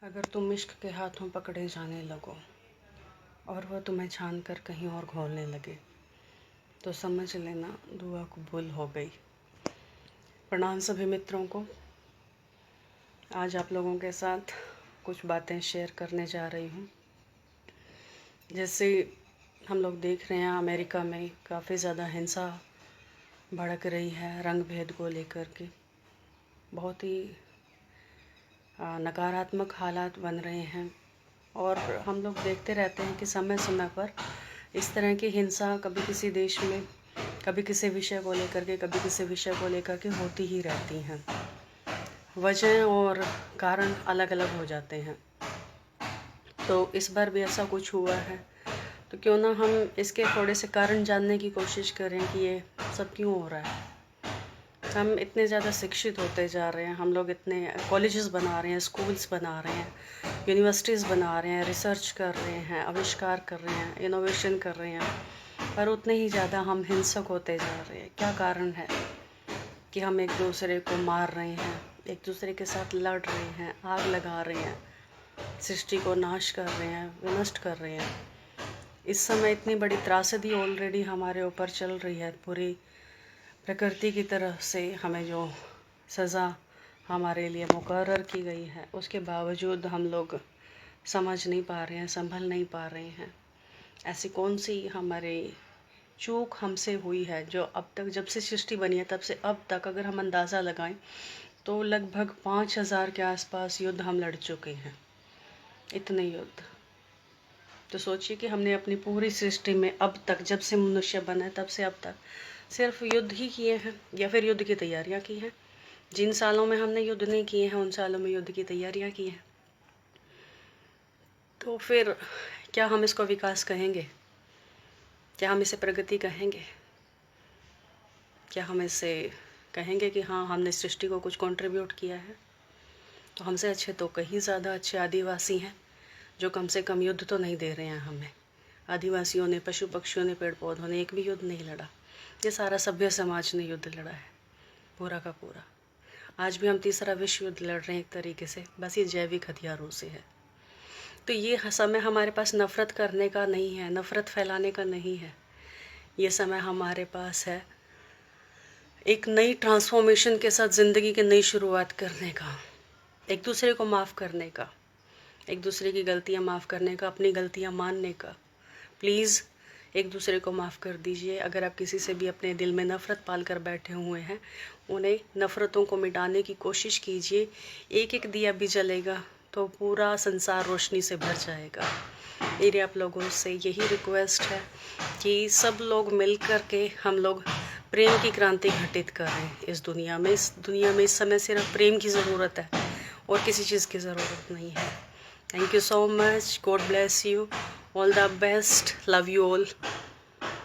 अगर तुम इश्क के हाथों पकड़े जाने लगो और वह तुम्हें छान कर कहीं और घोलने लगे तो समझ लेना दुआ कबूल हो गई। प्रणाम सभी मित्रों को। आज आप लोगों के साथ कुछ बातें शेयर करने जा रही हूँ। जैसे हम लोग देख रहे हैं अमेरिका में काफ़ी ज़्यादा हिंसा भड़क रही है रंग भेद को लेकर के। बहुत ही नकारात्मक हालात बन रहे हैं और हम लोग देखते रहते हैं कि समय समय पर इस तरह की हिंसा कभी किसी देश में, कभी किसी विषय को लेकर के, कभी किसी विषय को लेकर के होती ही रहती हैं। वजह और कारण अलग अलग हो जाते हैं। तो इस बार भी ऐसा कुछ हुआ है, तो क्यों ना हम इसके थोड़े से कारण जानने की कोशिश करें कि ये सब क्यों हो रहा है। हम इतने ज़्यादा शिक्षित होते जा रहे हैं, हम लोग इतने कॉलेजेस बना रहे हैं, स्कूल्स बना रहे हैं, यूनिवर्सिटीज़ बना रहे हैं, रिसर्च कर रहे हैं, आविष्कार कर रहे हैं, इनोवेशन कर रहे हैं, पर उतने ही ज़्यादा हम हिंसक होते जा रहे हैं। क्या कारण है कि हम एक दूसरे को मार रहे हैं, एक दूसरे के साथ लड़ रहे हैं, आग लगा रहे हैं, सृष्टि को नाश कर रहे हैं, विनष्ट कर रहे हैं। इस समय इतनी बड़ी त्रासदी ऑलरेडी हमारे ऊपर चल रही है। पूरी प्रकृति की तरफ से हमें जो सज़ा हमारे लिए मुकर्रर की गई है, उसके बावजूद हम लोग समझ नहीं पा रहे हैं, संभल नहीं पा रहे हैं। ऐसी कौन सी हमारी चूक हमसे हुई है जो अब तक, जब से सृष्टि बनी है तब से अब तक अगर हम अंदाज़ा लगाएं तो लगभग 5000 के आसपास युद्ध हम लड़ चुके हैं। इतने युद्ध। तो सोचिए कि हमने अपनी पूरी सृष्टि में अब तक, जब से मनुष्य बना है तब से अब तक सिर्फ युद्ध ही किए हैं या फिर युद्ध की तैयारियां की हैं। जिन सालों में हमने युद्ध नहीं किए हैं उन सालों में युद्ध की तैयारियां की हैं। तो फिर क्या हम इसको विकास कहेंगे? क्या हम इसे प्रगति कहेंगे? क्या हम इसे कहेंगे कि हाँ, हमने सृष्टि को कुछ कंट्रीब्यूट किया है? तो हमसे अच्छे तो कहीं ज़्यादा अच्छे आदिवासी हैं जो कम से कम युद्ध तो नहीं दे रहे हैं हमें। आदिवासियों ने, पशु पक्षियों ने, पेड़ पौधों ने एक भी युद्ध नहीं लड़ा। ये सारा सभ्य समाज ने युद्ध लड़ा है, पूरा का पूरा। आज भी हम तीसरा विश्व युद्ध लड़ रहे हैं एक तरीके से, बस ये जैविक हथियारों से है। तो ये समय हमारे पास नफ़रत करने का नहीं है, नफ़रत फैलाने का नहीं है। ये समय हमारे पास है एक नई ट्रांसफॉर्मेशन के साथ ज़िंदगी की नई शुरुआत करने का, एक दूसरे को माफ़ करने का, एक दूसरे की गलतियाँ माफ़ करने का, अपनी गलतियाँ मानने का। प्लीज़ एक दूसरे को माफ़ कर दीजिए। अगर आप किसी से भी अपने दिल में नफ़रत पाल कर बैठे हुए हैं, उन्हें नफ़रतों को मिटाने की कोशिश कीजिए। एक एक दिया भी जलेगा तो पूरा संसार रोशनी से भर जाएगा। मेरी आप लोगों से यही रिक्वेस्ट है कि सब लोग मिल कर के हम लोग प्रेम की क्रांति घटित करें इस दुनिया में। इस दुनिया में इस समय सिर्फ प्रेम की ज़रूरत है और किसी चीज़ की ज़रूरत नहीं है। Thank you so much. God bless you. All the best. Love you all.